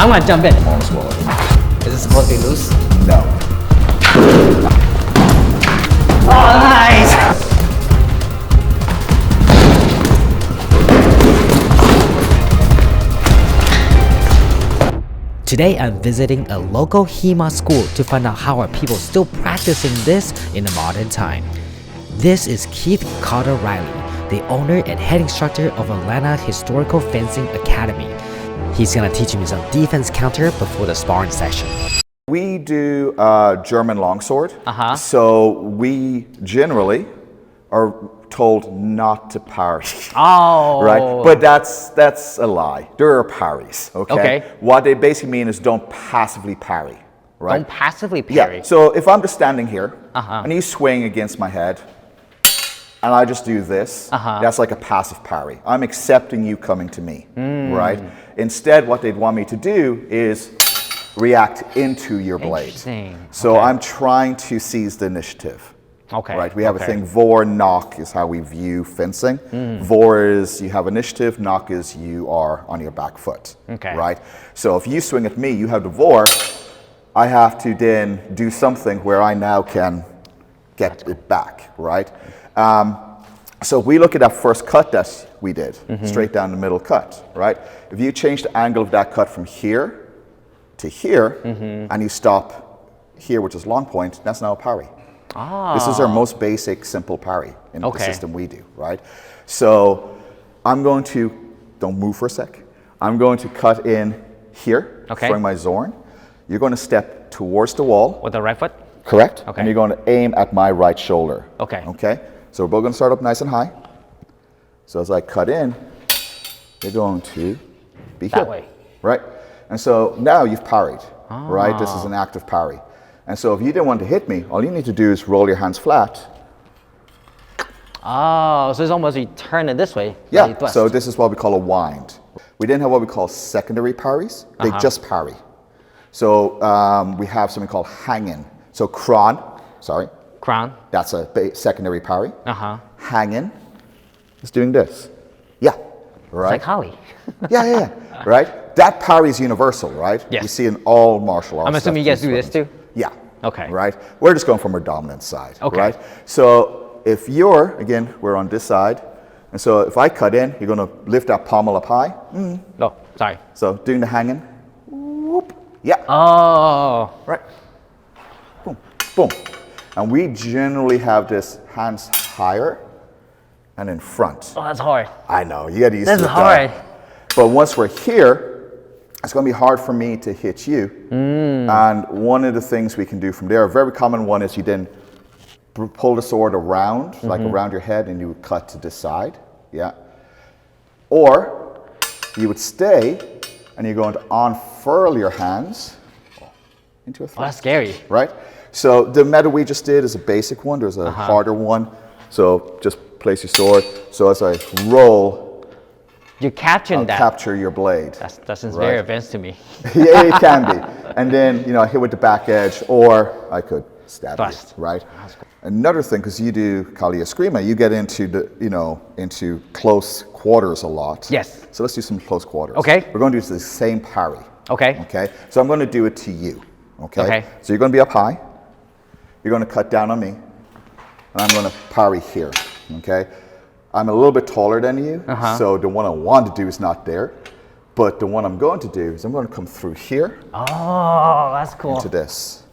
I'm gonna jump in. Almost swallowed. Is it supposed to be loose? No. Oh, nice! Today I'm visiting a local HEMA school to find out how are people still practicing this in the modern time. This is Keith Carter Riley, the owner and head instructor of Atlanta Historical Fencing Academy. He's gonna teach me some defense counter before the sparring session. We do German longsword. Uh-huh. So we generally are told not to parry. Oh. Right? But that's a lie. There are parries. Okay. What they basically mean is don't passively parry. Right? Don't passively parry. Yeah. So if I'm just standing here Uh-huh. and you swing against my head and I just do this, that's like a passive parry. I'm accepting you coming to me. Right? Instead, what they'd want me to do is react into your blade. Interesting. So Okay. I'm trying to seize the initiative. Okay. Right, we have a thing, vor, knock is how we view fencing. Vor is you have initiative, knock is you are on your back foot. Okay. Right? So if you swing at me, you have the vor, I have to then do something where I now can get it back, right? So we look at that first cut that we did, straight down the middle cut, right? If you change the angle of that cut from here to here, and you stop here, which is long point, that's now a parry. This is our most basic, simple parry in the system we do, right? So I'm going to, don't move for a sec. I'm going to cut in here, throwing my Zorn. You're going to step towards the wall. With the right foot? Correct. Okay. And you're going to aim at my right shoulder. Okay. Okay? So we're both going to start up nice and high. So as I cut in, you're going to be here. That way. Right? And so now you've parried, right? This is an active parry. And so if you didn't want to hit me, all you need to do is roll your hands flat. Oh, so it's almost you turn it this way. Yeah, so this is what we call a wind. We didn't have what we call secondary parries. They just parry. So we have something called hanging. So crown, that's a secondary parry. Hanging is doing this. Yeah, right? It's like Holly. yeah, right? That parry is universal, right? Yes. You see in all martial arts. I'm assuming you guys do this too? Yeah. Okay. Right? We're just going from our dominant side, Okay. right? So if you're, again, we're on this side, and so if I cut in, you're going to lift that pommel up high. Oh, sorry. So doing the hanging. Whoop. Yeah. Oh. Right. Boom. Boom. And we generally have this hands higher and in front. Oh, that's hard. I know. You got to use This is hard. But once we're here, it's going to be hard for me to hit you. And one of the things we can do from there, a very common one is you then pull the sword around, like around your head, and you would cut to this side. Yeah. Or you would stay and you're going to unfurl your hands into a thrust. Oh, that's scary. Right? So the method we just did is a basic one. There's a harder one. So just place your sword. So as I roll, You're capturing that. capture your blade. That sounds very advanced to me. Yeah, it can be. And then, I hit with the back edge, or I could stab Thrust. you, right? Another thing, because you do Kali Eskrima, you get into the, into close quarters a lot. Yes. So let's do some close quarters. Okay. We're going to do the same parry. Okay. Okay. So I'm going to do it to you. Okay. Okay. So you're going to be up high. You're going to cut down on me, and I'm going to parry here. Okay. I'm a little bit taller than you, so the one I want to do is not there. But the one I'm going to do is I'm going to come through here. Oh, that's cool. Into this.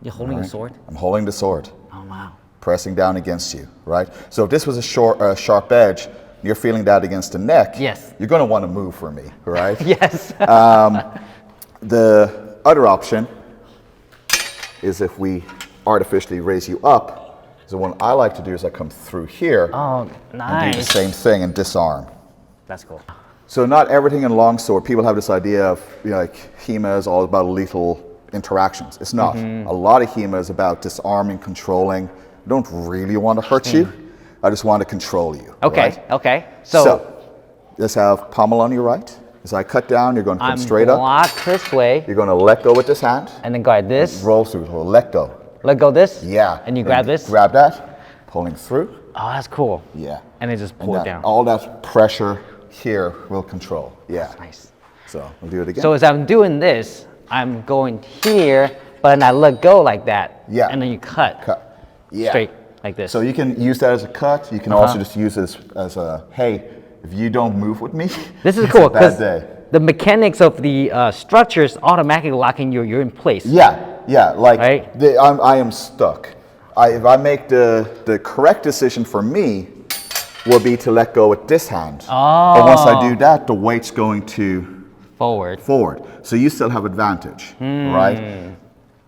You're holding the sword? I'm holding the sword. Oh, wow. Pressing down against you, right? So if this was a sharp edge, you're feeling that against the neck. Yes. You're going to want to move for me, right? Yes. The other option is if we artificially raise you up. So what I like to do is I come through here Oh, and do the nice. same thing and disarm. That's cool. So not everything in longsword, people have this idea of like HEMA is all about lethal interactions. It's not. A lot of HEMA is about disarming, controlling. I don't really want to hurt you. I just want to control you. Okay, right? okay. So let's have pommel on your right. As I cut down, you're going to come straight up. Block this way. You're going to let go with this hand. And then go like this. Roll through. So let go. Let go this. Yeah. And you grab this. Grab that. Pulling through. Oh, that's cool. Yeah. And then just pull it down. All that pressure here will control. Yeah. Nice. So we'll do it again. So as I'm doing this, I'm going here, but then I let go like that. Yeah. And then you cut. Yeah. Straight like this. So you can use that as a cut. You can also just use it as a, hey, if you don't move with me, this is it's cool a bad because day. the mechanics of the structures automatically locking you're in place. Yeah, like right? I am stuck. If I make the correct decision for me, will be to let go with this hand. Oh. But once I do that, the weight's going to forward. So you still have advantage, right?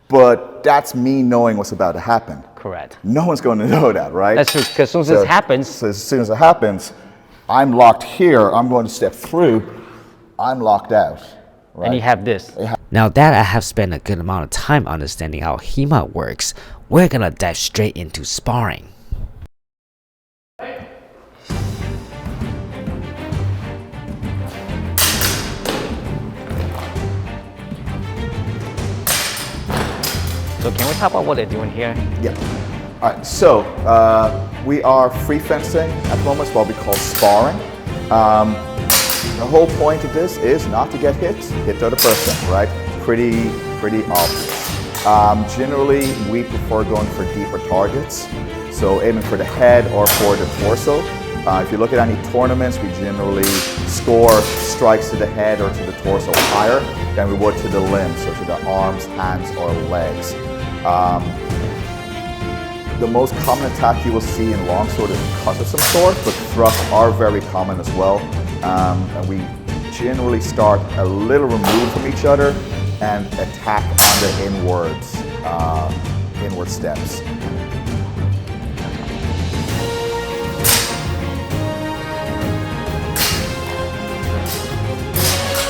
But that's me knowing what's about to happen. Correct. No one's going to know that, right? That's true, because as soon as this happens. So as soon as it happens, I'm locked here, I'm going to step through, I'm locked out. Right? And you have this. Now that I have spent a good amount of time understanding how HEMA works, we're gonna dive straight into sparring. So can we talk about what they're doing here? Yeah. All right, so we are free fencing at the moment. It's what we call sparring. The whole point of this is not to get hit the other person, right? Pretty obvious. Generally, we prefer going for deeper targets, so aiming for the head or for the torso. If you look at any tournaments, we generally score strikes to the head or to the torso higher than we would to the limbs, so to the arms, hands, or legs. The most common attack you will see in longsword is cut of some sort, but thrusts are very common as well. And we generally start a little removed from each other and attack on the inward steps.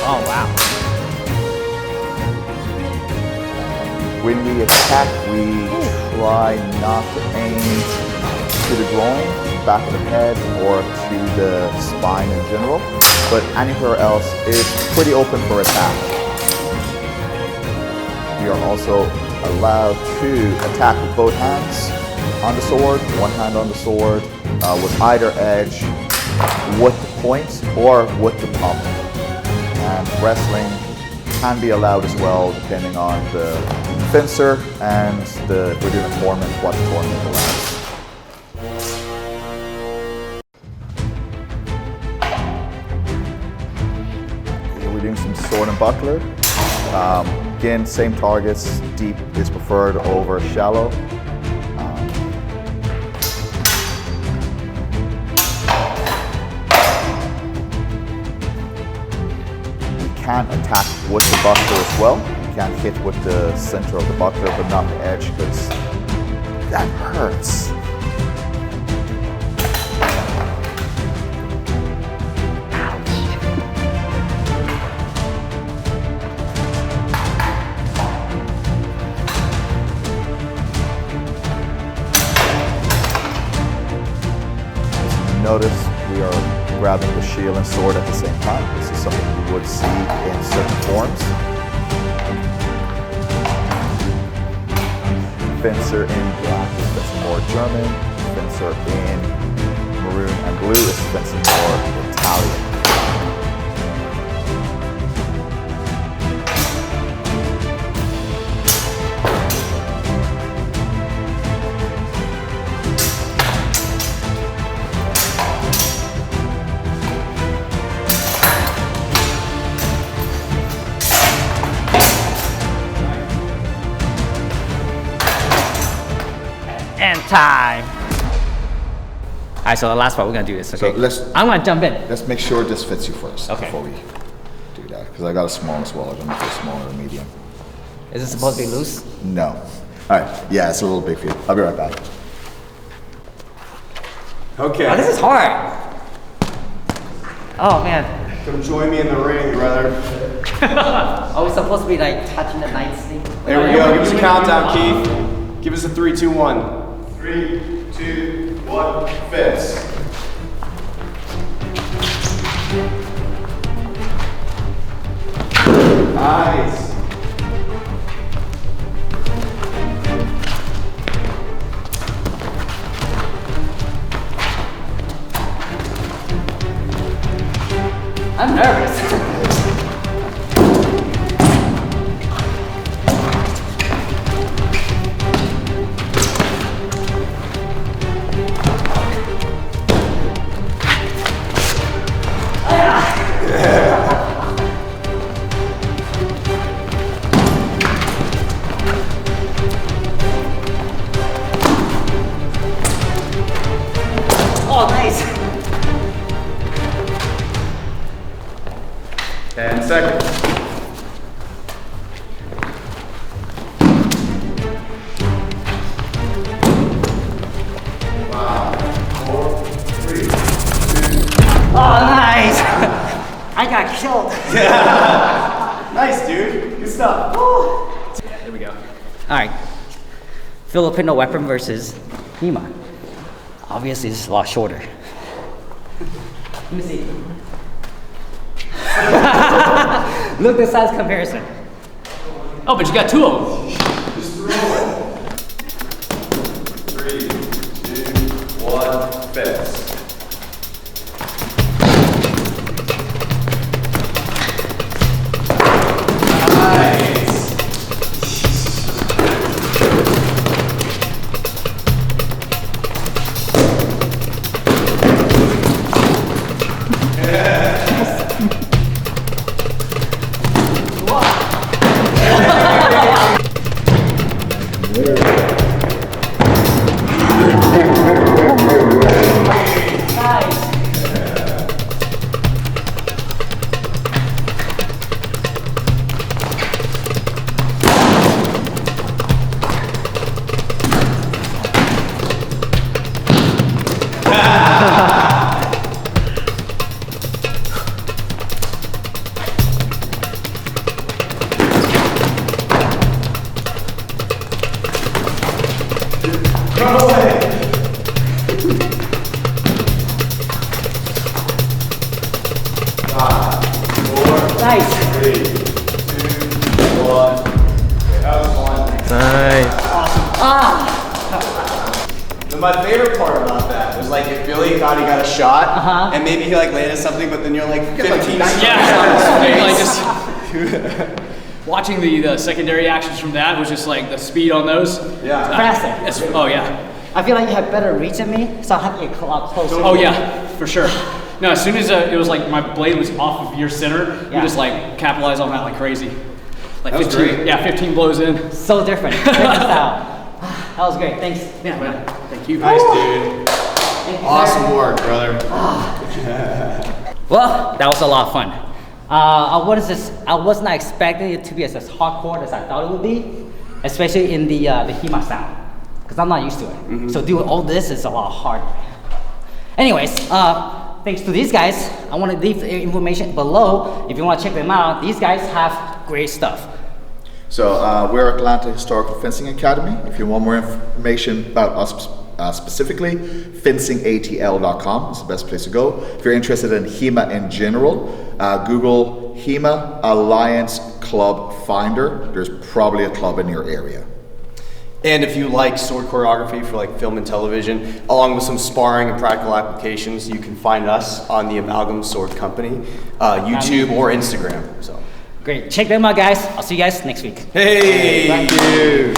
Oh, wow. When we attack, we try not to aim to the groin, back of the head, or to the spine in general, but anywhere else is pretty open for attack. We are also allowed to attack with both hands on the sword, one hand on the sword, with either edge, with the point, or with the pommel. And wrestling can be allowed as well, depending on the fencer and if we're doing a tournament, what the tournament allows. Here we're doing some sword and buckler. Again, same targets. Deep is preferred over shallow. Can attack with the buckler as well. You can hit with the center of the buckler, but not the edge, because that hurts. Notice we are grabbing the shield and sword at the same time. This is something you would see in certain forms. Fencer in black is fencing more German. Fencer in maroon and blue is fencing more Italian. And time. All right, so the last part, we're gonna do this, okay? So I'm gonna jump in. let's make sure this fits you first Okay. before we do that, because I got a small as well. I don't know if it's small or medium. Is this supposed to be loose? No. All right. Yeah, it's a little big for you. I'll be right back. Okay. Oh, this is hard. Oh, man. Come join me in the ring, brother. Are we supposed to be like touching the nightstick? There we go. Give us a countdown, Keith. Give us a 3, 2, 1. 3, 2, 1, fence. Nice. I'm nervous. ready. Oh, nice! I got killed. Nice, dude. Good stuff. Yeah, there we go. All right. Filipino weapon versus HEMA. Obviously, this is a lot shorter. Let me see. Look at the size comparison. Oh, but you got two of them. Just throw it. 3, 2, 1, fist. Nice. 3, 2, 1. That was one. Nice. But my favorite part about that was like if Billy thought he got a shot, and maybe he like landed something, but then you're like 15 shots like just watching the secondary actions from that was just like the speed on those. Yeah. Faster. Oh yeah. I feel like you have better reach than me, so I have to get a lot closer. Oh yeah, for sure. No, as soon as it was like my blade was off of your center, you just like capitalize on that like crazy. Like That was 15, great. yeah, 15 blows in. So different. Check this out. That was great. Thanks. Yeah, man. Thank you. Nice, dude. Thank you, Awesome sir. work, brother. Well, that was a lot of fun. I was not expecting it to be as hardcore as I thought it would be, especially in the HEMA sound, because I'm not used to it. So doing all this is a lot harder. Anyways, thanks to these guys. I want to leave the information below if you want to check them out. These guys have great stuff. So we're Atlanta Historical Fencing Academy. If you want more information about us specifically, fencingatl.com is the best place to go. If you're interested in HEMA in general, Google HEMA Alliance Club Finder. There's probably a club in your area. And if you like sword choreography for like film and television, along with some sparring and practical applications, you can find us on the Amalgam Sword Company, YouTube or Instagram. So, Great. Check them out, guys. I'll see you guys next week. hey, thank you.